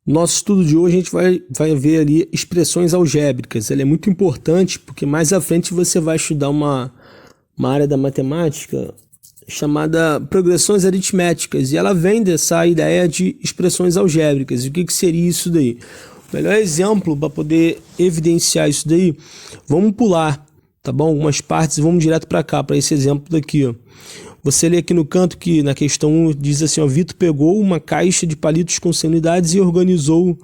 Nosso estudo de hoje a gente vai ver ali expressões algébricas. Ela é muito importante porque mais à frente você vai estudar uma área da matemática chamada progressões aritméticas, e ela vem dessa ideia de expressões algébricas. E o que seria isso daí? O melhor exemplo para poder evidenciar isso daí, vamos pular, tá bom? Algumas partes e vamos direto para cá, para esse exemplo daqui, ó. Você lê aqui no canto que na questão 1 diz assim, ó, Vitor pegou uma caixa de palitos com 100 unidades e organizou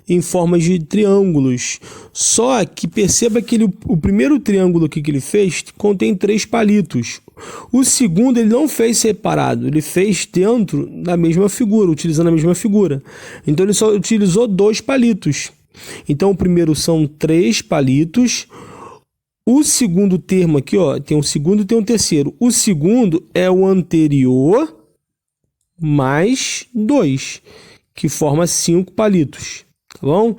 em formas de triângulos. Só que perceba que o primeiro triângulo aqui que ele fez contém 3 palitos. O segundo ele não fez separado, ele fez dentro da mesma figura, utilizando a mesma figura. Então ele só utilizou 2 palitos. Então o primeiro são 3 palitos. O segundo termo aqui, ó, tem um segundo e tem um terceiro. O segundo é o anterior mais 2, que forma 5 palitos, tá bom?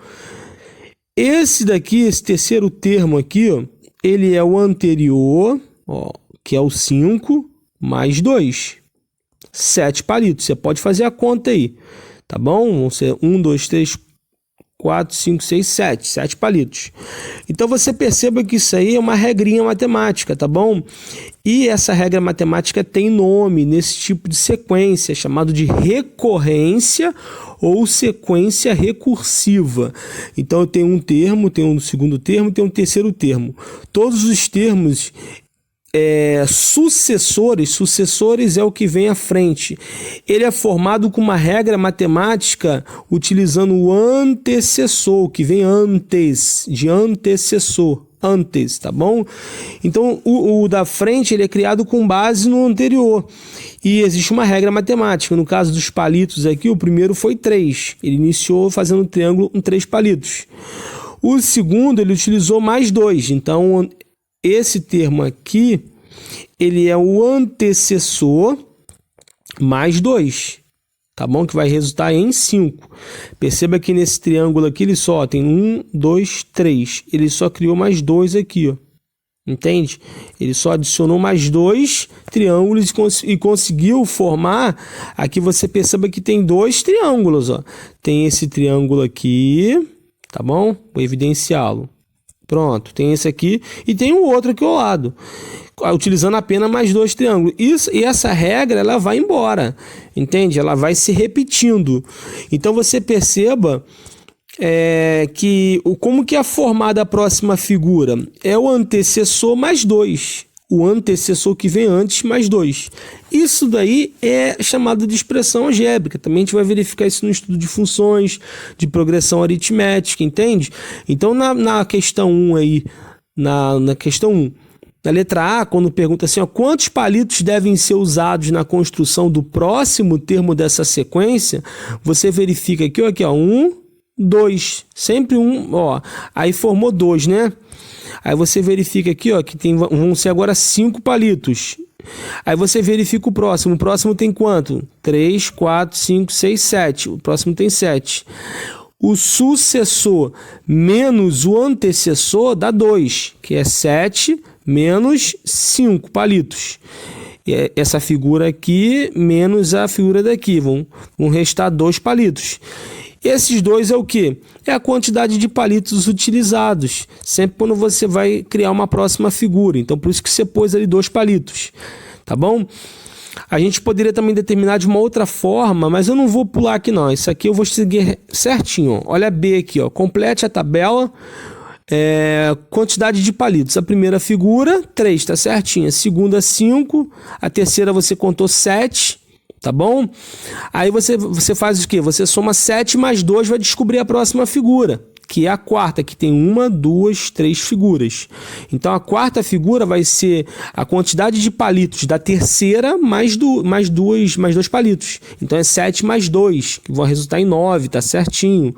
Esse daqui, esse terceiro termo aqui, ó, ele é o anterior, ó, que é o 5 mais 2, 7 palitos. Você pode fazer a conta aí, tá bom? Vão ser 1, 2, 3, 4, 5, 6, 7 palitos. Então você perceba que isso aí é uma regrinha matemática, tá bom? E essa regra matemática tem nome nesse tipo de sequência, chamado de recorrência ou sequência recursiva. Então eu tenho um termo, tenho um segundo termo, tenho um terceiro termo. Todos os termos sucessores é o que vem à frente. Ele é formado com uma regra matemática utilizando o antecessor, que vem antes, de antecessor, antes, tá bom? Então o da frente ele é criado com base no anterior. E existe uma regra matemática. No caso dos palitos aqui, o primeiro foi 3. Ele iniciou fazendo um triângulo com 3 palitos. O segundo ele utilizou mais 2. Então esse termo aqui, ele é o antecessor mais 2, tá bom? Que vai resultar em 5. Perceba que nesse triângulo aqui, ele só tem 1, 2, 3. Ele só criou mais 2 aqui, ó. Entende? Ele só adicionou mais 2 triângulos e conseguiu formar. Aqui você perceba que tem 2 triângulos, ó. Tem esse triângulo aqui, tá bom? Vou evidenciá-lo. Pronto, tem esse aqui e tem o outro aqui ao lado, utilizando apenas mais 2 triângulos. E essa regra ela vai embora, entende? Ela vai se repetindo. Então você perceba como que é formada a próxima figura? É o antecessor mais 2. O antecessor que vem antes mais 2. Isso daí é chamado de expressão algébrica. Também a gente vai verificar isso no estudo de funções, de progressão aritmética, entende? Então na questão 1 aí, na questão 1, na letra A, quando pergunta assim, ó, quantos palitos devem ser usados na construção do próximo termo dessa sequência, você verifica aqui, ó, 1, 2, sempre 1, ó, aí formou 2, né? Aí você verifica aqui, ó, que vão ser agora 5 palitos. Aí você verifica o próximo. O próximo tem quanto? 3, 4, 5, 6, 7. O próximo tem 7. O sucessor menos o antecessor dá 2, que é 7 menos 5 palitos. E essa figura aqui menos a figura daqui. Vão restar 2 palitos. Esses 2 é o quê? É a quantidade de palitos utilizados, sempre quando você vai criar uma próxima figura. Então, por isso que você pôs ali 2 palitos, tá bom? A gente poderia também determinar de uma outra forma, mas eu não vou pular aqui não. Isso aqui eu vou seguir certinho. Ó. Olha a B aqui, ó. Complete a tabela. Quantidade de palitos. A primeira figura, 3, tá certinho. A segunda, 5. A terceira você contou 7. Tá bom? Aí você faz o quê? Você soma 7 mais 2, vai descobrir a próxima figura, que é a quarta, que tem 1, 2, 3 figuras. Então a quarta figura vai ser a quantidade de palitos da terceira mais 2 palitos. Então é 7 mais 2, que vão resultar em 9, tá certinho.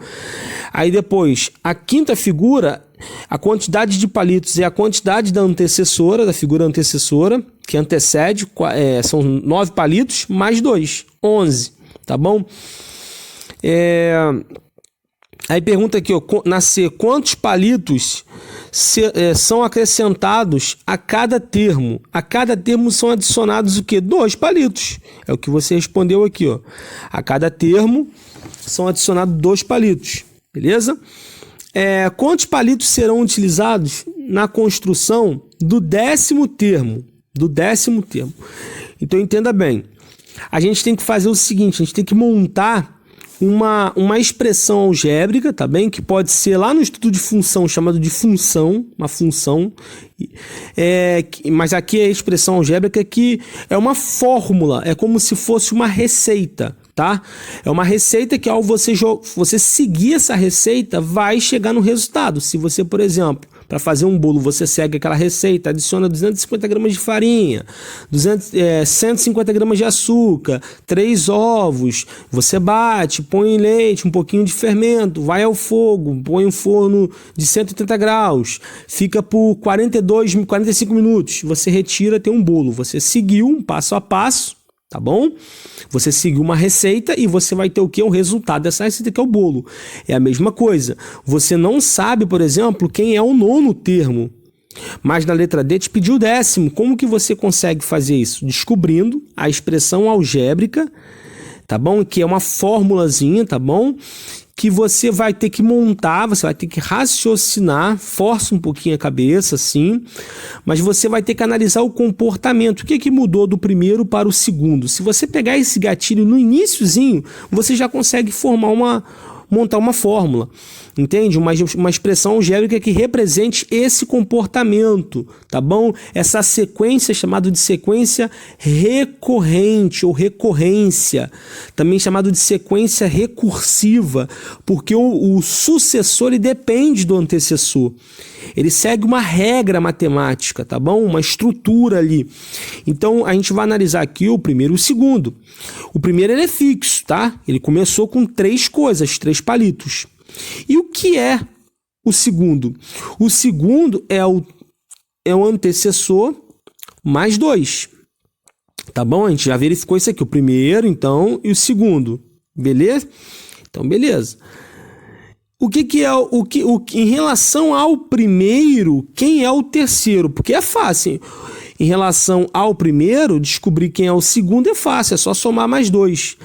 Aí depois, a quinta figura, a quantidade de palitos é a quantidade da antecessora, da figura antecessora, que antecede, são 9 palitos mais 2, 11, tá bom? Aí pergunta aqui, ó, na C, quantos palitos são acrescentados a cada termo? A cada termo são adicionados o quê? 2 palitos. É o que você respondeu aqui, ó. A cada termo são adicionados 2 palitos, beleza? Quantos palitos serão utilizados na construção do 10º termo? Então entenda bem, a gente tem que fazer o seguinte, a gente tem que montar uma expressão algébrica, tá bem? Que pode ser lá no estudo de função, chamado de função, uma função, mas aqui a expressão algébrica que é uma fórmula, é como se fosse uma receita, tá? É uma receita que ao você seguir essa receita, vai chegar no resultado. Se você, por exemplo, para fazer um bolo, você segue aquela receita, adiciona 250 gramas de farinha, 150 gramas de açúcar, 3 ovos, você bate, põe leite, um pouquinho de fermento, vai ao fogo, põe um forno de 180 graus, fica por 45 minutos, você retira, tem um bolo. Você seguiu um passo a passo, tá bom? Você seguiu uma receita e você vai ter o que? O resultado dessa receita, que é o bolo. É a mesma coisa. Você não sabe, por exemplo, quem é o 9º termo, mas na letra D te pediu o 10º. Como que você consegue fazer isso? Descobrindo a expressão algébrica, tá bom? Que é uma formulazinha, tá bom? Que você vai ter que montar, você vai ter que raciocinar, força um pouquinho a cabeça, assim, mas você vai ter que analisar o comportamento. O que mudou do primeiro para o segundo? Se você pegar esse gatilho no iniciozinho, você já consegue montar uma fórmula, entende? Uma expressão algébrica que represente esse comportamento, tá bom? Essa sequência chamada de sequência recorrente ou recorrência, também chamado de sequência recursiva, porque o sucessor ele depende do antecessor. Ele segue uma regra matemática, tá bom? Uma estrutura ali. Então, a gente vai analisar aqui o primeiro e o segundo. O primeiro ele é fixo, tá? Ele começou com 3 coisas, 3 palitos. E o que é o segundo? O segundo é o antecessor mais 2. Tá bom? A gente já verificou isso aqui. O primeiro, então, e o segundo. Beleza? Então, beleza. O que é em relação ao primeiro, quem é o terceiro? Porque é fácil. Em relação ao primeiro, descobrir quem é o segundo é fácil, é só somar mais 2.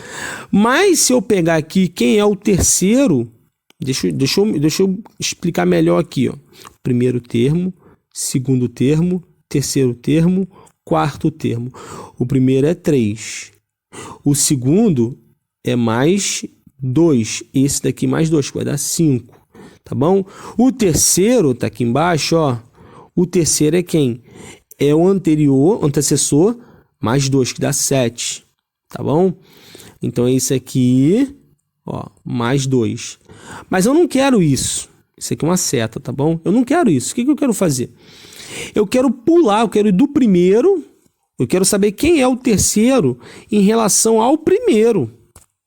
Mas se eu pegar aqui quem é o terceiro, deixa eu explicar melhor aqui, ó. Primeiro termo, segundo termo, terceiro termo, quarto termo. O primeiro é 3. O segundo é mais 2, esse daqui mais 2, que vai dar 5, tá bom? O terceiro tá aqui embaixo, ó. O terceiro é quem? É o antecessor, mais 2, que dá 7, tá bom? Então é isso aqui, ó, mais 2. Mas eu não quero isso. Isso aqui é uma seta, tá bom? Eu não quero isso. O que eu quero fazer? Eu quero pular, eu quero ir do primeiro, eu quero saber quem é o terceiro em relação ao primeiro.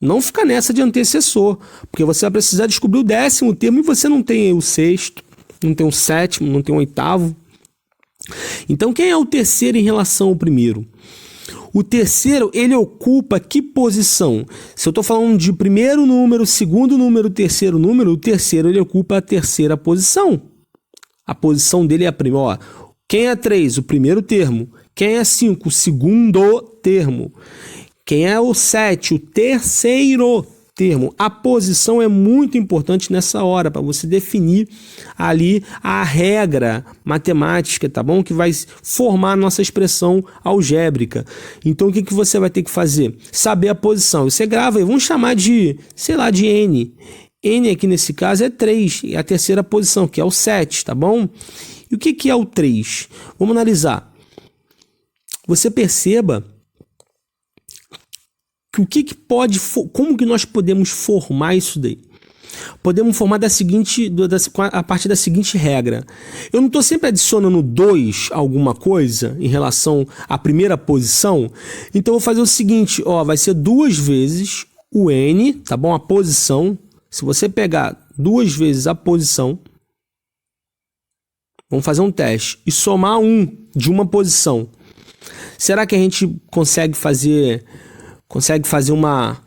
Não fica nessa de antecessor, porque você vai precisar descobrir o 10º termo e você não tem o 6º, não tem o 7º, não tem o 8º. Então, quem é o terceiro em relação ao primeiro? O terceiro, ele ocupa que posição? Se eu estou falando de primeiro número, segundo número, terceiro número, o terceiro ele ocupa a terceira posição. A posição dele é a primeira. Ó, quem é 3? O primeiro termo. Quem é 5? O segundo termo. Quem é o 7? O terceiro termo. A posição é muito importante nessa hora, para você definir ali a regra matemática, tá bom? Que vai formar a nossa expressão algébrica. Então, o que você vai ter que fazer? Saber a posição. Você grava aí, vamos chamar de, sei lá, de N. N aqui nesse caso é 3, é a terceira posição, que é o 7, tá bom? E o que é o 3? Vamos analisar. Você perceba como que nós podemos formar isso daí? Podemos formar a partir da seguinte regra. Eu não estou sempre adicionando 2 a alguma coisa em relação à primeira posição. Então eu vou fazer o seguinte, ó, vai ser 2 vezes o N, tá bom? A posição. Se você pegar 2 vezes a posição, vamos fazer um teste, e somar 1 de uma posição. Será que a gente consegue fazer uma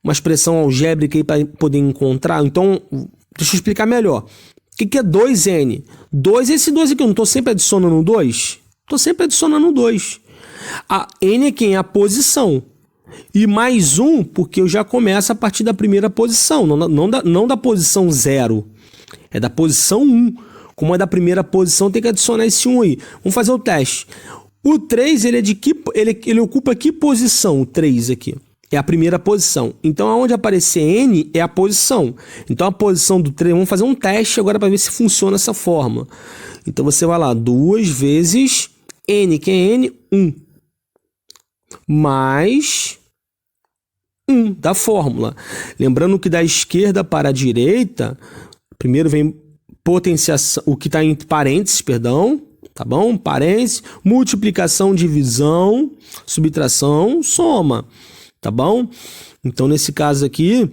expressão algébrica aí para poder encontrar? Então, deixa eu explicar melhor. O que é 2N? 2 é esse 2 aqui, eu não estou sempre adicionando 2? Estou sempre adicionando 2. A N é quem? A posição. E mais 1, porque eu já começo a partir da primeira posição, não da posição 0, é da posição 1. Como é da primeira posição, tem que adicionar esse 1 aí. Vamos fazer o teste. O 3, ele ocupa que posição? O 3 aqui. É a primeira posição. Então, aonde aparecer N é a posição. Então, a posição do 3... Vamos fazer um teste agora para ver se funciona dessa forma. Então, você vai lá. 2 vezes N. Quem é N? 1. Mais 1 da fórmula. Lembrando que da esquerda para a direita, primeiro vem potenciação, o que está em parênteses, perdão. Tá bom? Parênteses, multiplicação, divisão, subtração, soma. Tá bom? Então, nesse caso aqui,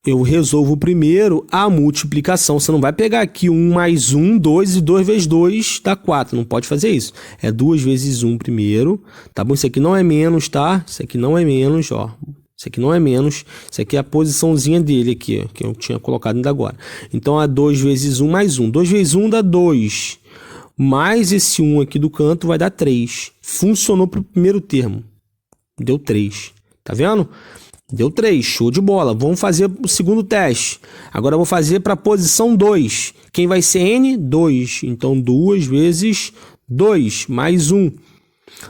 eu resolvo primeiro a multiplicação. Você não vai pegar aqui 1 mais 1, 2, e 2 vezes 2 dá 4. Não pode fazer isso. É 2 vezes 1 primeiro. Tá bom? Isso aqui não é menos, tá? Isso aqui não é menos, ó. Isso aqui não é menos. Isso aqui é a posiçãozinha dele aqui, ó, que eu tinha colocado ainda agora. Então, é 2 vezes 1 mais 1. 2 vezes 1 dá 2. Mais esse 1 aqui do canto vai dar 3. Funcionou para o primeiro termo. Deu 3. Tá vendo? Deu 3. Show de bola. Vamos fazer o segundo teste. Agora eu vou fazer para a posição 2. Quem vai ser N? 2. Então, 2 vezes 2. Mais 1.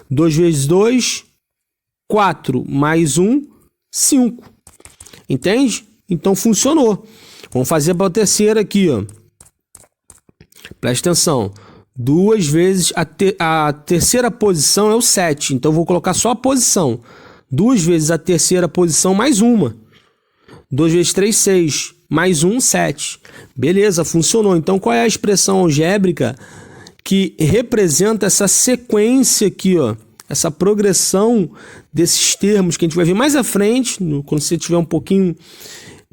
2 vezes 2, 4. Mais 1, 5. Entende? Então, funcionou. Vamos fazer para a terceira aqui, ó. Presta atenção. 2 vezes a terceira posição é o 7. Então, eu vou colocar só a posição. 2 vezes a terceira posição mais uma. 2 vezes 3, 6. Mais 1, 7. Beleza, funcionou. Então, qual é a expressão algébrica que representa essa sequência aqui, ó? Essa progressão desses termos que a gente vai ver mais à frente, quando você tiver um pouquinho...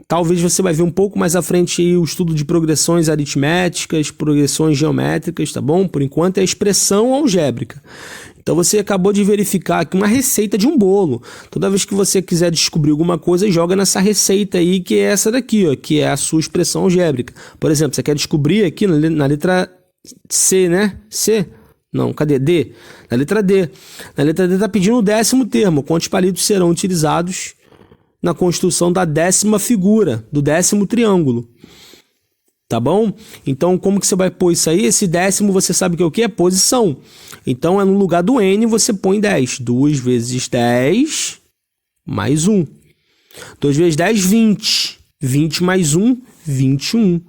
Talvez você vai ver um pouco mais à frente aí o estudo de progressões aritméticas, progressões geométricas, tá bom? Por enquanto é a expressão algébrica. Então você acabou de verificar aqui uma receita de um bolo. Toda vez que você quiser descobrir alguma coisa, joga nessa receita aí, que é essa daqui, ó, que é a sua expressão algébrica. Por exemplo, você quer descobrir aqui na letra C, né? C? Não, cadê? D. Na letra D. Na letra D está pedindo o 10º termo. Quantos palitos serão utilizados na construção da 10ª figura, do 10º triângulo? Tá bom? Então, como que você vai pôr isso aí? Esse 10º, você sabe que é o quê? É posição. Então, é no lugar do N, você põe 10. 2 vezes 10, mais 1. 2 vezes 10, 20. 20 mais 1, 21.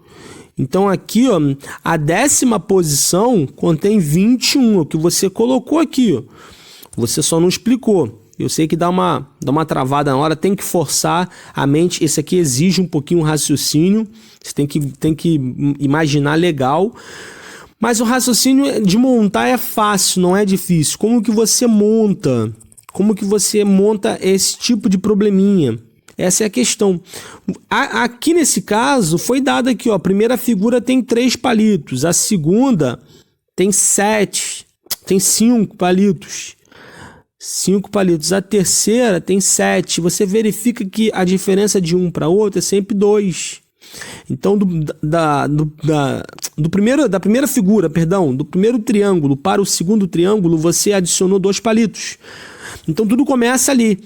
Então, aqui, ó, a 10ª posição contém 21, o que você colocou aqui, ó. Você só não explicou. Eu sei que dá uma travada na hora, tem que forçar a mente. Esse aqui exige um pouquinho o raciocínio. Você tem que imaginar legal. Mas o raciocínio de montar é fácil, não é difícil. Como que você monta? Como que você monta esse tipo de probleminha? Essa é a questão. Aqui nesse caso, foi dado aqui, ó, a primeira figura tem 3 palitos, a segunda tem 7, tem 5 palitos. 5 palitos. A terceira tem 7. Você verifica que a diferença de um para outro é sempre 2. Então, da primeira figura, perdão, do primeiro triângulo para o segundo triângulo, você adicionou 2 palitos. Então, tudo começa ali.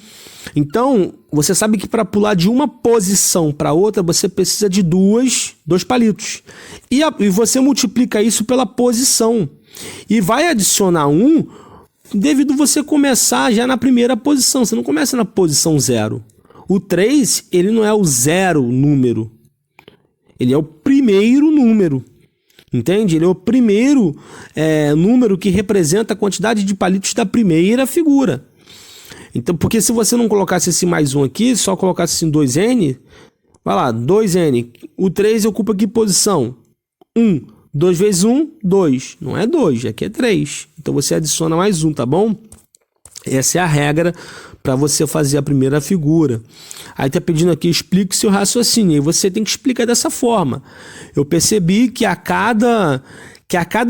Então, você sabe que para pular de uma posição para outra, você precisa de 2 palitos. E você multiplica isso pela posição. E vai adicionar 1 devido você começar já na primeira posição. Você não começa na posição 0. O 3, ele não é o 0 número. Ele é o primeiro número. Entende? Ele é o primeiro número que representa a quantidade de palitos da primeira figura. Então, porque se você não colocasse esse mais 1 aqui, só colocasse assim 2n, vai lá, 2n. O 3 ocupa que posição? 1. 2 vezes 1, 2. Não é 2, aqui é 3. Então você adiciona mais 1, tá bom? Essa é a regra para você fazer a primeira figura. Aí tá pedindo aqui, explique seu raciocínio. E você tem que explicar dessa forma. Eu percebi que a cada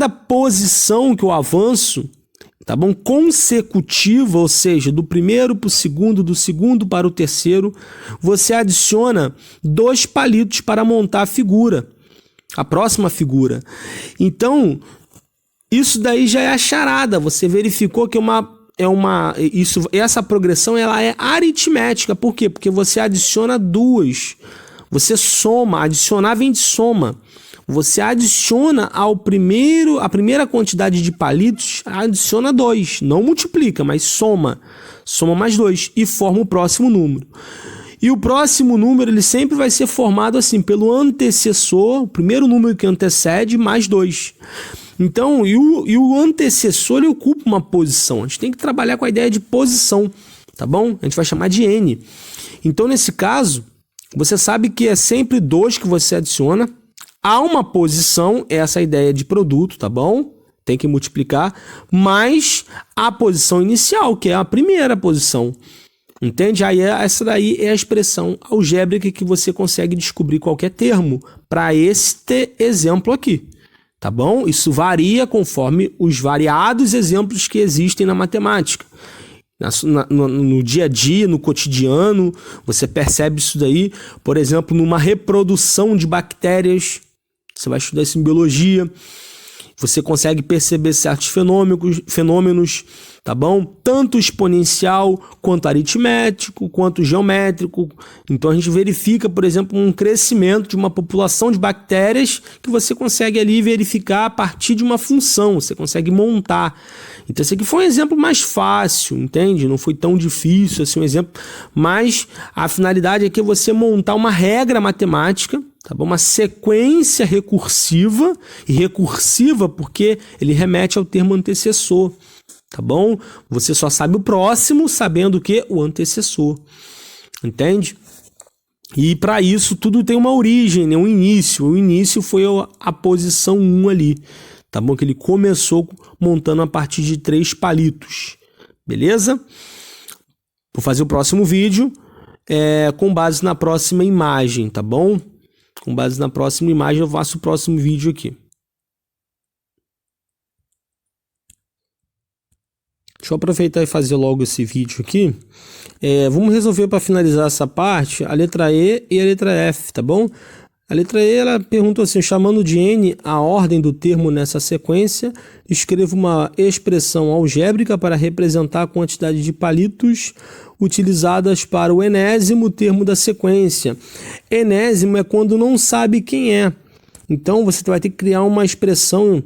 posição que eu avanço, tá bom? Consecutiva, ou seja, do primeiro para o segundo, do segundo para o terceiro, você adiciona 2 palitos para montar a figura. A próxima figura. Então, isso daí já é a charada. Você verificou que essa progressão ela é aritmética. Por quê? Porque você adiciona duas. Você soma, adicionar vem de soma. Você adiciona a primeira quantidade de palitos, adiciona 2. Não multiplica, mas soma. Soma mais 2 e forma o próximo número. E o próximo número ele sempre vai ser formado assim, pelo antecessor, o primeiro número que antecede, mais 2. Então, e o antecessor ele ocupa uma posição. A gente tem que trabalhar com a ideia de posição, tá bom? A gente vai chamar de N. Então, nesse caso, você sabe que é sempre 2 que você adiciona. Há uma posição, essa é a ideia de produto, tá bom? Tem que multiplicar, mais a posição inicial, que é a primeira posição. Entende? Aí essa daí é a expressão algébrica que você consegue descobrir qualquer termo para este exemplo aqui. Tá bom? Isso varia conforme os variados exemplos que existem na matemática. No dia a dia, no cotidiano, você percebe isso daí. Por exemplo, numa reprodução de bactérias, você vai estudar isso em biologia, você consegue perceber certos fenômenos, tá bom? Tanto exponencial, quanto aritmético, quanto geométrico. Então a gente verifica, por exemplo, um crescimento de uma população de bactérias que você consegue ali verificar a partir de uma função, você consegue montar. Então esse aqui foi um exemplo mais fácil, entende? Não foi tão difícil assim um exemplo, mas a finalidade aqui é você montar uma regra matemática, tá bom? Uma sequência recursiva, e recursiva porque ele remete ao termo antecessor, tá bom? Você só sabe o próximo sabendo o que? O antecessor, entende? E para isso tudo tem uma origem, né? Um início. O início foi a posição 1 ali, tá bom? Que ele começou montando a partir de 3 palitos, beleza? Vou fazer o próximo vídeo com base na próxima imagem, tá bom? Com base na próxima imagem eu faço o próximo vídeo aqui. Deixa eu aproveitar e fazer logo esse vídeo aqui. Vamos resolver para finalizar essa parte a letra E e a letra F, tá bom? A letra E ela perguntou assim, chamando de N a ordem do termo nessa sequência, escreva uma expressão algébrica para representar a quantidade de palitos utilizadas para o enésimo termo da sequência. Enésimo é quando não sabe quem é. Então você vai ter que criar uma expressão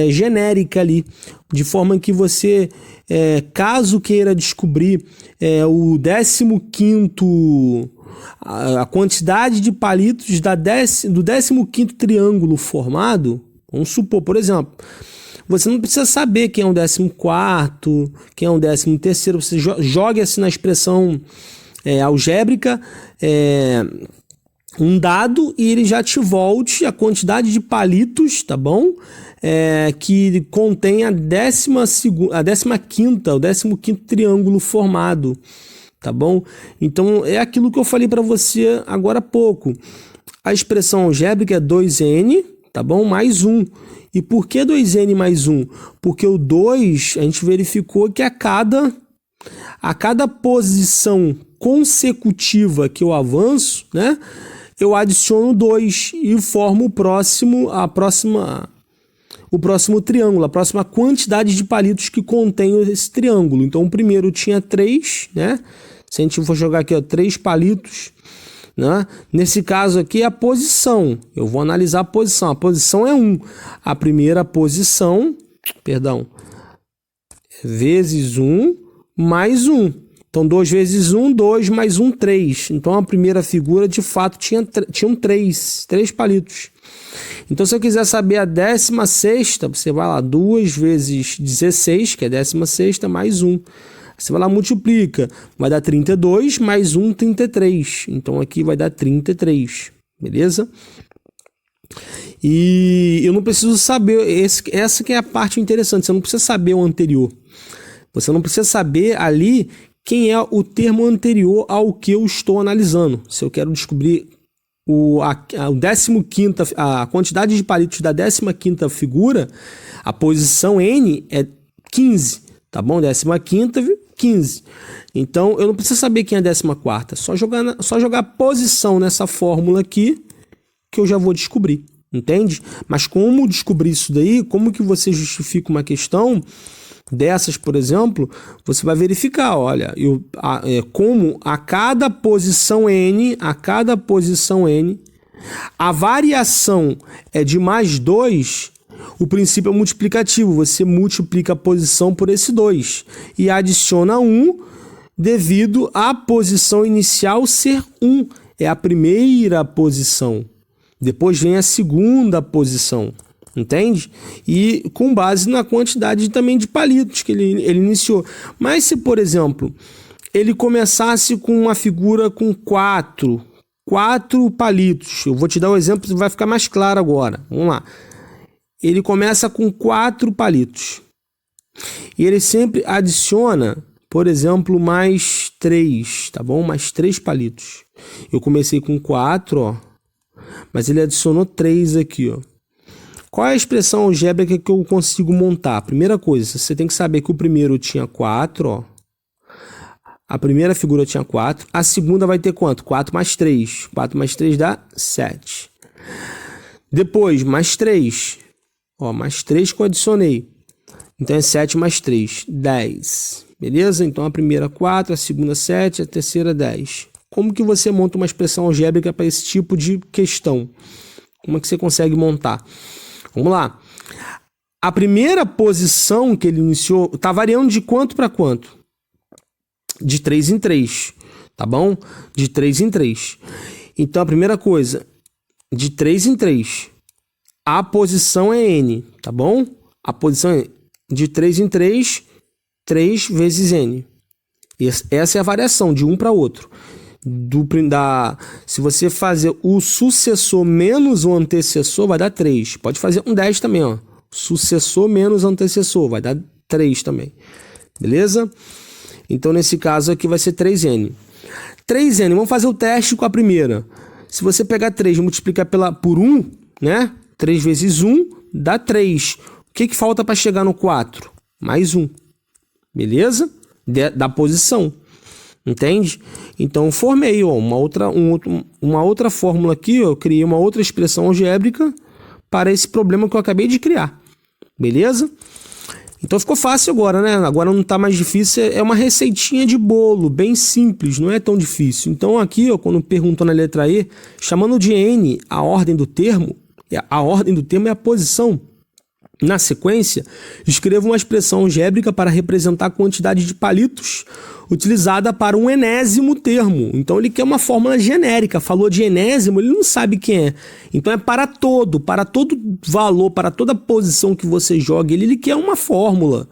genérica ali, de forma que você, caso queira descobrir o 15º, a quantidade de palitos do 15º triângulo formado, vamos supor, por exemplo, você não precisa saber quem é o 14º, quem é o 13º, você joga assim na expressão algébrica um dado e ele já te volte a quantidade de palitos, tá bom? Que contém a 15ª, o 15º triângulo formado, tá bom? Então é aquilo que eu falei para você agora há pouco. A expressão algébrica é 2n, tá bom? Mais 1. E por que 2n mais 1? Porque o 2 a gente verificou que a cada posição consecutiva que eu avanço, né? Eu adiciono 2 e formo o próximo triângulo, a próxima quantidade de palitos que contém esse triângulo. Então o primeiro tinha 3, né? Se a gente for jogar aqui, 3 palitos, né? Nesse caso aqui é a posição. Eu vou analisar a posição. A posição é 1. A primeira posição, vezes 1 mais 1. Então 2 vezes 1, 2 mais 1, 3. Então a primeira figura de fato tinha 3 palitos. Então se eu quiser saber a 16ª, você vai lá, 2 vezes 16, que é 16ª, mais 1. Você vai lá, multiplica, vai dar 32, mais 1, 33. Então aqui vai dar 33, beleza? E eu não preciso saber, essa que é a parte interessante, você não precisa saber o anterior. Você não precisa saber ali quem é o termo anterior ao que eu estou analisando. Se eu quero descobrir a quantidade de palitos da 15ª figura, a posição N é 15, tá bom? 15ª, 15. Então, eu não preciso saber quem é a 14ª, só jogar posição nessa fórmula aqui, que eu já vou descobrir, entende? Mas como descobrir isso daí, como que você justifica uma questão dessas, por exemplo, você vai verificar, olha, como a cada posição n, a variação é de mais 2, o princípio é multiplicativo, você multiplica a posição por esse 2 e adiciona 1 devido à posição inicial ser 1, é a primeira posição. Depois vem a segunda posição, entende? E com base na quantidade também de palitos que ele iniciou. Mas se, por exemplo, ele começasse com uma figura com 4 palitos, eu vou te dar um exemplo, vai ficar mais claro agora. Vamos lá. Ele começa com 4 palitos. E ele sempre adiciona, por exemplo, mais 3, tá bom? Mais 3 palitos. Eu comecei com 4, ó. Mas ele adicionou 3 aqui, ó. Qual é a expressão algébrica que eu consigo montar? Primeira coisa, você tem que saber que o primeiro tinha 4, ó. A primeira figura tinha 4. A segunda vai ter quanto? 4 mais 3. 4 mais 3 dá 7. Depois, mais 3. Ó, mais 3 que eu adicionei. Então é 7 mais 3, 10. Beleza? Então a primeira 4, a segunda 7, a terceira 10. Como que você monta uma expressão algébrica para esse tipo de questão? Como é que você consegue montar? Vamos lá. A primeira posição que ele iniciou está variando de quanto para quanto? De 3 em 3, tá bom? De 3 em 3. Então a primeira coisa, de 3 em 3. A posição é n, tá bom? A posição é de 3 em 3, 3 vezes n. Essa é a variação de um para outro. Se você fazer o sucessor menos o antecessor, vai dar 3. Pode fazer um 10 também, ó. Sucessor menos antecessor, vai dar 3 também. Beleza? Então, nesse caso aqui vai ser 3n. 3n, vamos fazer o teste com a primeira. Se você pegar 3 e multiplicar por 1, né? 3 vezes 1 dá 3. O que falta para chegar no 4? Mais 1. Beleza? Da posição. Entende? Então, eu formei ó, uma outra fórmula aqui. Ó, eu criei uma outra expressão algébrica para esse problema que eu acabei de criar. Beleza? Então, ficou fácil agora, né? Agora não está mais difícil. É uma receitinha de bolo, bem simples. Não é tão difícil. Então, aqui, ó, quando perguntou na letra E, chamando de n a ordem do termo é a posição. Na sequência, escreva uma expressão algébrica para representar a quantidade de palitos utilizada para um enésimo termo. Então, ele quer uma fórmula genérica. Falou de enésimo, ele não sabe quem é. Então, é para todo valor, para toda posição que você joga, ele quer uma fórmula.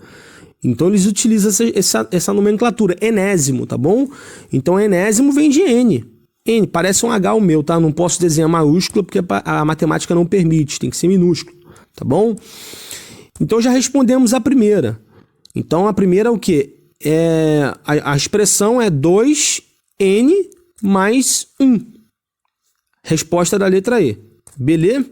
Então, eles utilizam essa nomenclatura, enésimo, tá bom? Então, enésimo vem de n. N, parece um H o meu, tá? Não posso desenhar maiúsculo porque a matemática não permite, tem que ser minúsculo. Tá bom? Então já respondemos a primeira. Então a primeira é o quê? A expressão é 2n mais 1. Resposta da letra E. Beleza?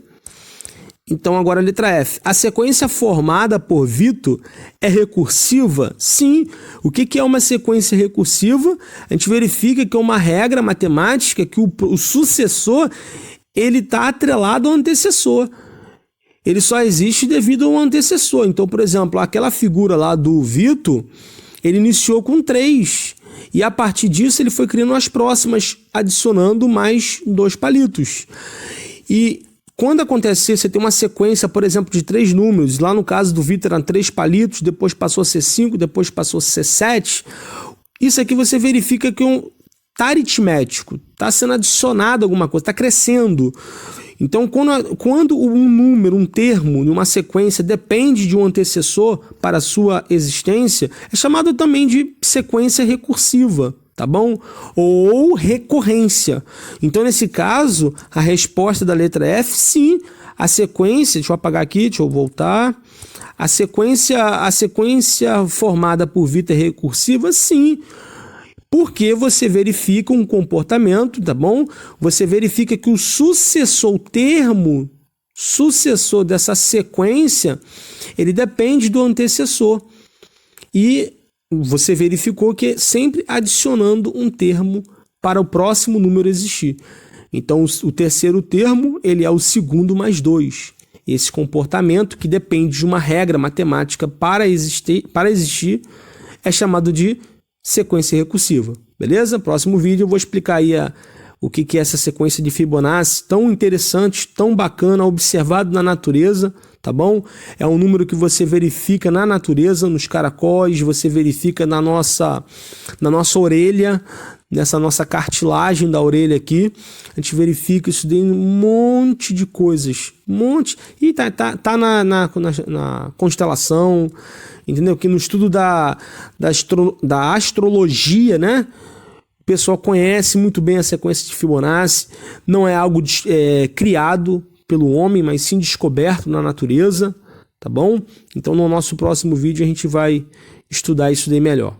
Então agora a letra F. A sequência formada por Vitor é recursiva? Sim. O que é uma sequência recursiva? A gente verifica que é uma regra matemática que o sucessor ele está atrelado ao antecessor. Ele só existe devido ao antecessor. Então, por exemplo, aquela figura lá do Vitor, ele iniciou com 3. E a partir disso ele foi criando as próximas, adicionando mais 2 palitos. E quando acontece isso, você tem uma sequência, por exemplo, de 3 números. Lá no caso do Vitor eram 3 palitos, depois passou a ser 5, depois passou a ser 7. Isso aqui você verifica que está aritmético, está sendo adicionado alguma coisa, está crescendo. Então, quando um número, um termo, numa sequência depende de um antecessor para a sua existência, é chamado também de sequência recursiva, tá bom? Ou recorrência. Então, nesse caso, a resposta da letra F, sim, a sequência, deixa eu apagar aqui, deixa eu voltar. A sequência formada por Vitor é recursiva, sim. Porque você verifica um comportamento, tá bom? Você verifica que o sucessor dessa sequência, ele depende do antecessor. E você verificou que sempre adicionando um termo para o próximo número existir. Então, o terceiro termo, ele é o segundo mais 2. esse comportamento que depende de uma regra matemática para existir é chamado de sequência recursiva, beleza? Próximo vídeo eu vou explicar aí o que é essa sequência de Fibonacci tão interessante, tão bacana, observado na natureza, tá bom? É um número que você verifica na natureza, nos caracóis, você verifica na nossa orelha, nessa nossa cartilagem da orelha aqui, a gente verifica isso em um monte de coisas, e tá na constelação, entendeu? Que no estudo da astrologia, né? O pessoal conhece muito bem a sequência de Fibonacci, não é algo criado pelo homem, mas sim descoberto na natureza, tá bom? Então no nosso próximo vídeo a gente vai estudar isso daí melhor.